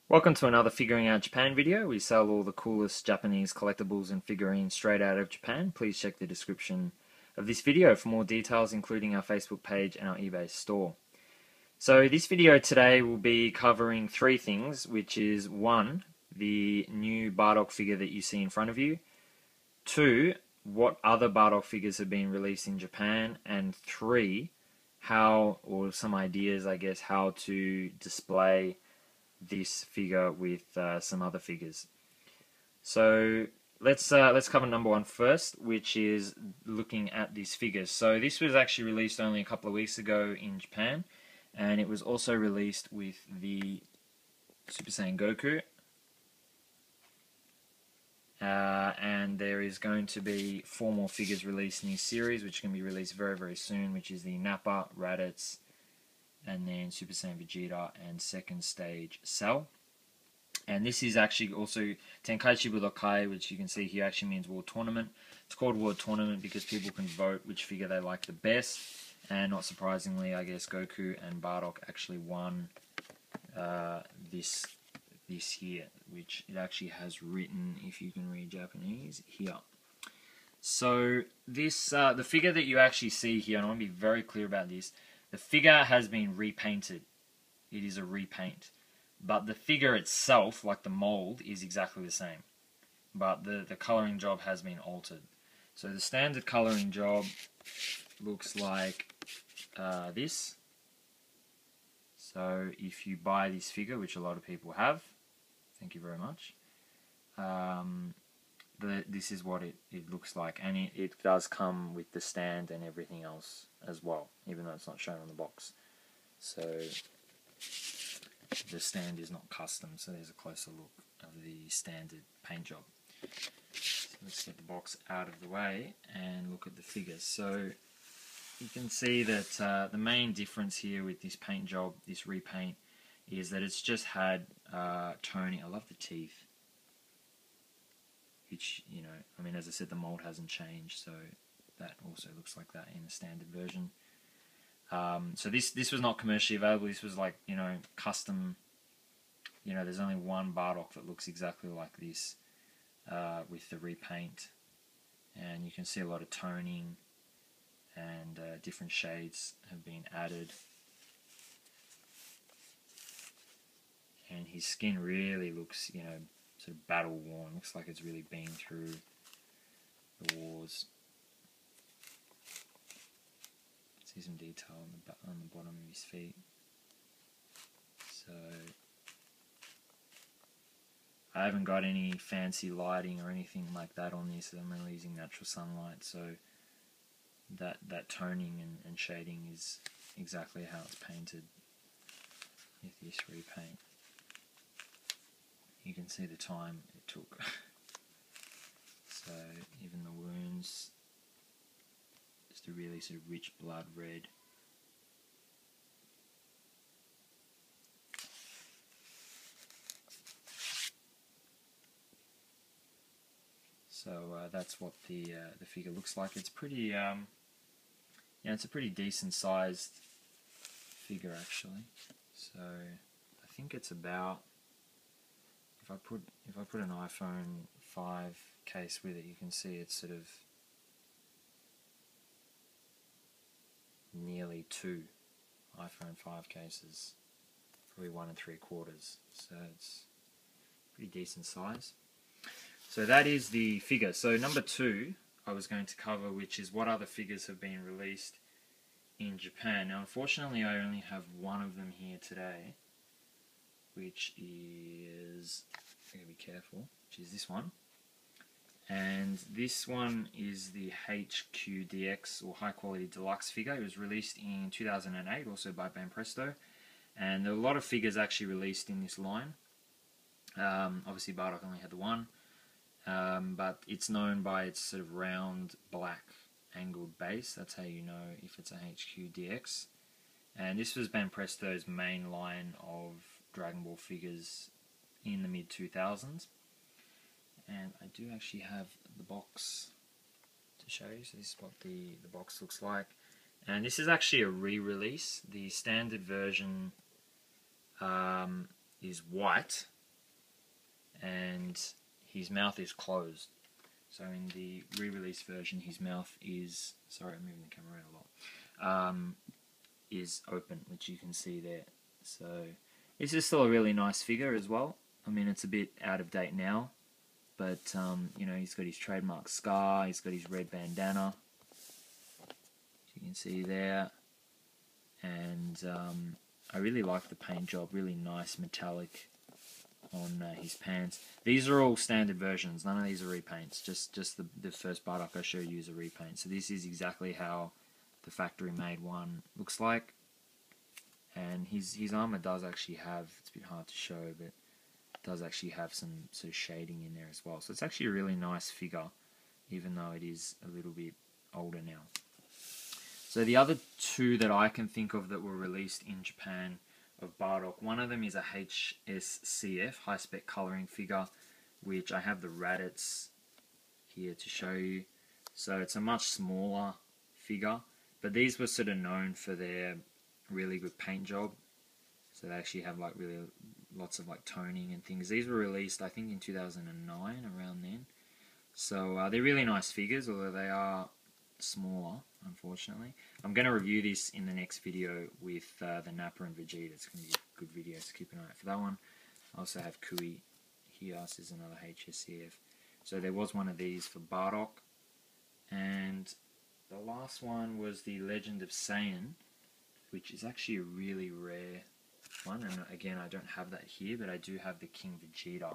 Welcome to another Figuring Out Japan video. We sell all the coolest Japanese collectibles and figurines straight out of Japan. Please check the description of this video for more details, including our Facebook page and our eBay store. So this video today will be covering three things, which is one, the new Bardock figure that you see in front of you, two, what other Bardock figures have been released in Japan, and three, how, or some ideas I guess, how to display this figure with some other figures. So let's cover number one first, which is looking at these figures. So this was actually released only a couple of weeks ago in Japan, and it was also released with the Super Saiyan Goku. And there is going to be 4 more figures released in this series, which can be released very, very soon, which is the Nappa, Raditz, and then Super Saiyan Vegeta and second stage Cell. And this is actually also Tenkaichi Budokai, which you can see here actually means World Tournament. It's called World Tournament because people can vote which figure they like the best, and not surprisingly, I guess Goku and Bardock actually won this year, which it actually has written, if you can read Japanese, here. So this the figure that you actually see here, and I want to be very clear about this, the figure has been repainted. It is a repaint. But the figure itself, like the mold, is exactly the same. But the colouring job has been altered. So the standard colouring job looks like this. So if you buy this figure, which a lot of people have, thank you very much, this is what it looks like, and it does come with the stand and everything else as well, even though it's not shown on the box. So the stand is not custom, so there's a closer look of the standard paint job. So let's get the box out of the way and look at the figures. So you can see that the main difference here with this paint job, this repaint, is that it's just had toning. I love the teeth, which, you know, I mean, as I said, the mold hasn't changed, so that also looks like that in the standard version. So this was not commercially available. This was like, you know, custom. You know, there's only one Bardock that looks exactly like this with the repaint, and you can see a lot of toning and different shades have been added. And his skin really looks, you know, sort of battle worn. Looks like it's really been through the wars. See some detail on the bottom of his feet. So I haven't got any fancy lighting or anything like that on this. I'm only using natural sunlight, so that toning and shading is exactly how it's painted with this repaint. You can see the time it took. So even the wounds, just a really sort of rich blood red. So that's what the figure looks like. It's pretty, yeah, it's a pretty decent sized figure actually. So I think it's about, if I put an iPhone 5 case with it, you can see it's sort of nearly 2 iPhone 5 cases, probably 1 3/4. So it's pretty decent size. So that is the figure. So number 2 I was going to cover, which is what other figures have been released in Japan. Now unfortunately I only have one of them here today, which is, I gotta be careful, which is this one. And this one is the HQ DX, or High Quality Deluxe figure. It was released in 2008, also by Banpresto. And there are a lot of figures actually released in this line. Obviously Bardock only had the one, but it's known by its sort of round, black, angled base. That's how you know if it's a HQ DX. And this was Banpresto's main line of Dragon Ball figures in the mid-2000s. And I do actually have the box to show you. So this is what the box looks like. And this is actually a re-release. The standard version is white, and his mouth is closed. So in the re-release version, his mouth is, sorry, I'm moving the camera around a lot, is open, which you can see there. So this is still a really nice figure as well. I mean, it's a bit out of date now, but you know, he's got his trademark scar, he's got his red bandana, you can see there, and I really like the paint job, really nice metallic on his pants. These are all standard versions, none of these are repaints, just the first Bardock I showed you is a repaint. So this is exactly how the factory made one looks like, and his armor does actually have, it's a bit hard to show, but does actually have some sort of shading in there as well. So it's actually a really nice figure, even though it is a little bit older now. So the other two that I can think of that were released in Japan of Bardock, one of them is a HSCF, high spec coloring figure, which I have the Raditz here to show you. So it's a much smaller figure, but these were sort of known for their really good paint job. So they actually have like really lots of like toning and things. These were released I think in 2009, around then. So they're really nice figures, although they are smaller, unfortunately. I'm going to review this in the next video with the Nappa and Vegeta. It's going to be a good video, so keep an eye out for that one. I also have Kui here. This is another HSCF. So there was one of these for Bardock. And the last one was the Legend of Saiyan, which is actually a really rare one. And again, I don't have that here, but I do have the King Vegeta,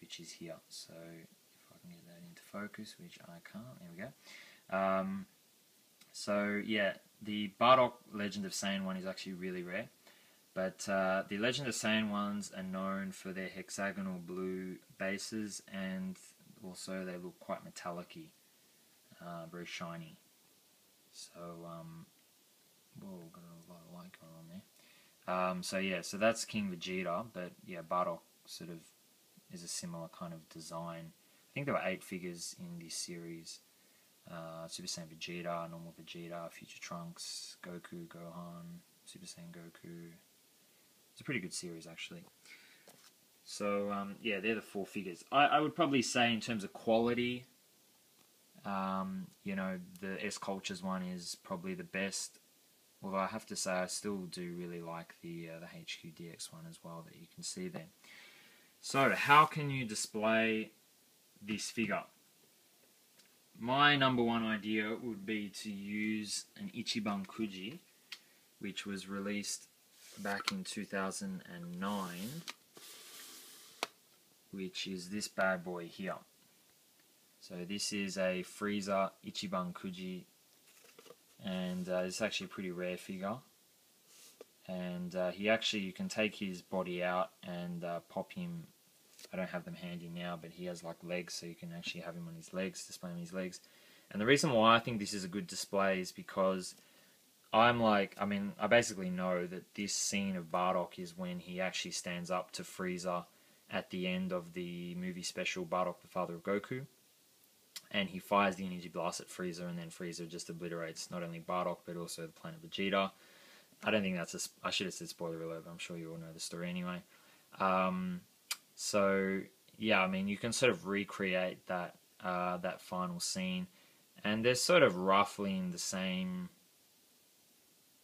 which is here. So if I can get that into focus, which I can't, there we go. So yeah, the Bardock Legend of Saiyan one is actually really rare, but the Legend of Saiyan ones are known for their hexagonal blue bases, and also they look quite metallic-y, very shiny. So whoa, got a lot of light going on there. So yeah, so that's King Vegeta, but yeah, Bardock sort of is a similar kind of design. I think there were 8 figures in this series. Super Saiyan Vegeta, normal Vegeta, Future Trunks, Goku, Gohan, Super Saiyan Goku. It's a pretty good series actually. So yeah, they're the 4 figures. I would probably say in terms of quality, you know, the SCultures one is probably the best. Although I have to say I still do really like the HQ DX one as well that you can see there. So how can you display this figure? My number one idea would be to use an Ichiban Kuji, which was released back in 2009, which is this bad boy here. So this is a Frieza Ichiban Kuji, and it's actually a pretty rare figure. And he actually, you can take his body out and pop him. I don't have them handy now, but he has like legs, so you can actually have him on his legs, display him on his legs. And the reason why I think this is a good display is because I basically know that this scene of Bardock is when he actually stands up to Frieza at the end of the movie special Bardock the Father of Goku, and he fires the energy blast at Frieza, and then Frieza just obliterates not only Bardock but also the planet Vegeta. I don't think that's I should have said spoiler alert, but I'm sure you all know the story anyway. So yeah, I mean, you can sort of recreate that that final scene, and they're sort of roughly in the same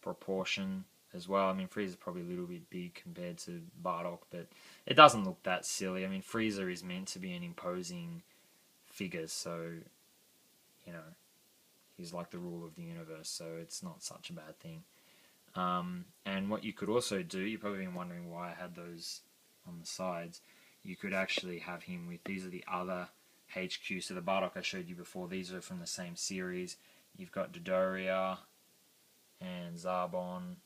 proportion as well. I mean, Frieza's probably a little bit big compared to Bardock, but it doesn't look that silly. I mean, Frieza is meant to be an imposing figure, so you know, he's like the ruler of the universe, so it's not such a bad thing. And what you could also do, you've probably been wondering why I had those on the sides. You could actually have him with, these are the other HQ, so the Bardock I showed you before, these are from the same series. You've got Dodoria and Zarbon,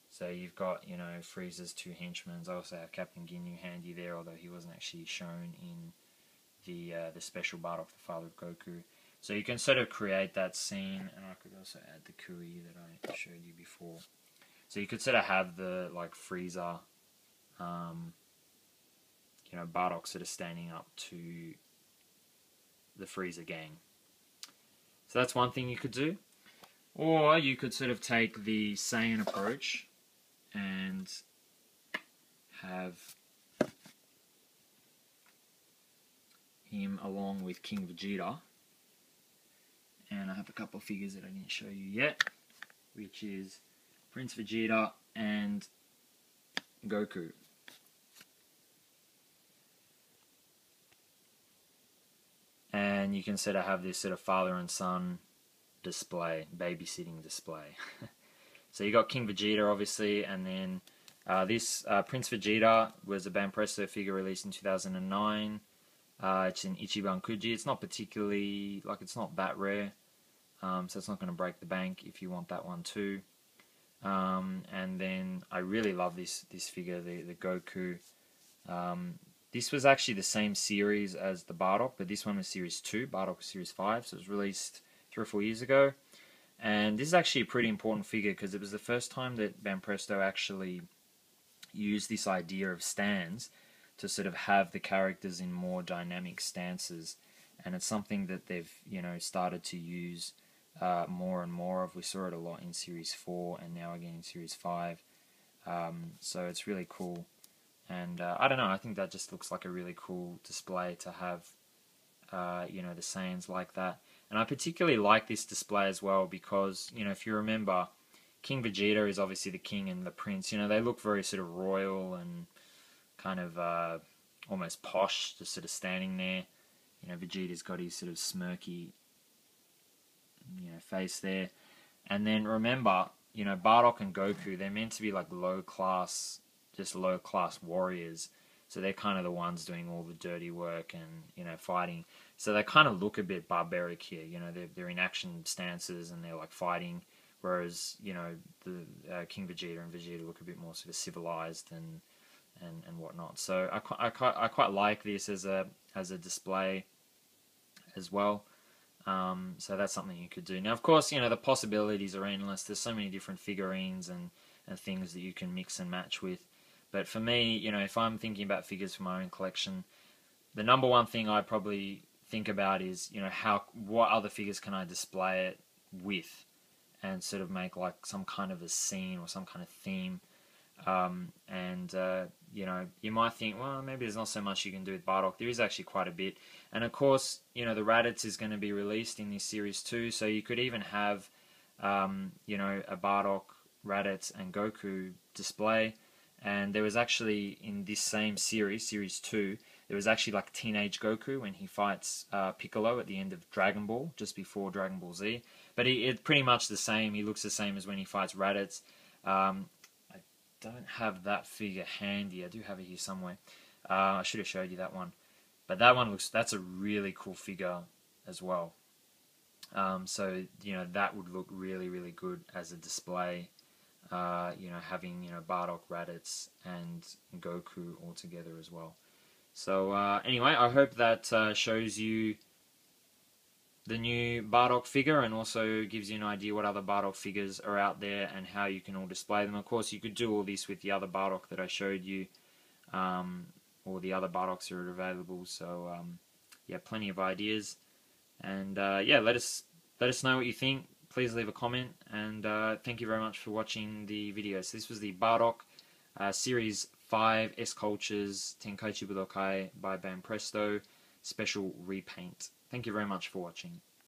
so you've got, you know, Frieza's 2 henchmen. I also have Captain Ginyu handy there, although he wasn't actually shown in the special Bardock the Father of Goku. So you can sort of create that scene, and I could also add the Kui that I showed you before. So you could sort of have the, like, Frieza, you know, Bardock sort of standing up to the Frieza gang. So that's one thing you could do. Or you could sort of take the Saiyan approach and have him along with King Vegeta. And I have a couple of figures that I didn't show you yet, which is Prince Vegeta and Goku. And you can sort of have this sort of father and son display, babysitting display. So you got King Vegeta obviously, and then this Prince Vegeta was a Banpresto figure released in 2009. It's in Ichiban Kuji. It's not particularly, like, it's not that rare, so it's not going to break the bank if you want that one too. And then I really love this figure, the Goku. This was actually the same series as the Bardock, but this one was Series 2, Bardock was Series 5, so it was released 3 or 4 years ago. And this is actually a pretty important figure because it was the first time that Banpresto actually used this idea of stands to sort of have the characters in more dynamic stances. And it's something that they've, you know, started to use more and more of. We saw it a lot in Series 4 and now again in Series 5. So it's really cool. And I don't know, I think that just looks like a really cool display to have, you know, the Saiyans like that. And I particularly like this display as well because, you know, if you remember, King Vegeta is obviously the king and the prince. You know, they look very sort of royal and kind of almost posh, just sort of standing there. You know, Vegeta's got his sort of smirky, you know, face there. And then remember, you know, Bardock and Goku, they're meant to be like low class warriors. So they're kind of the ones doing all the dirty work and, you know, fighting. So they kind of look a bit barbaric here. You know, they're in action stances and they're like fighting. Whereas, you know, the King Vegeta and Vegeta look a bit more sort of civilized and whatnot. So I quite like this as a display as well. So that's something you could do. Now, of course, you know, the possibilities are endless. There's so many different figurines and things that you can mix and match with. But for me, you know, if I'm thinking about figures for my own collection, the number one thing I probably think about is, you know, what other figures can I display it with and sort of make like some kind of a scene or some kind of theme. You know, you might think, well, maybe there's not so much you can do with Bardock. There is actually quite a bit. And of course, you know, the Raditz is going to be released in this series too, so you could even have, you know, a Bardock, Raditz, and Goku display. And there was actually, in this same series, Series 2, there was actually like Teenage Goku when he fights Piccolo at the end of Dragon Ball, just before Dragon Ball Z. But it's pretty much the same. He looks the same as when he fights Raditz. I don't have that figure handy. I do have it here somewhere. I should have showed you that one. But that one that's a really cool figure as well. So, you know, that would look really, really good as a display. You know, having, you know, Bardock, Raditz, and Goku all together as well. So, anyway, I hope that shows you the new Bardock figure and also gives you an idea what other Bardock figures are out there and how you can all display them. Of course, you could do all this with the other Bardock that I showed you, or the other Bardocks that are available. So, yeah, plenty of ideas. And, yeah, let us know what you think. Please leave a comment, and thank you very much for watching the video. So this was the Bardock Series 5 SCultures Tenkaichi Budokai by Banpresto Special Repaint. Thank you very much for watching.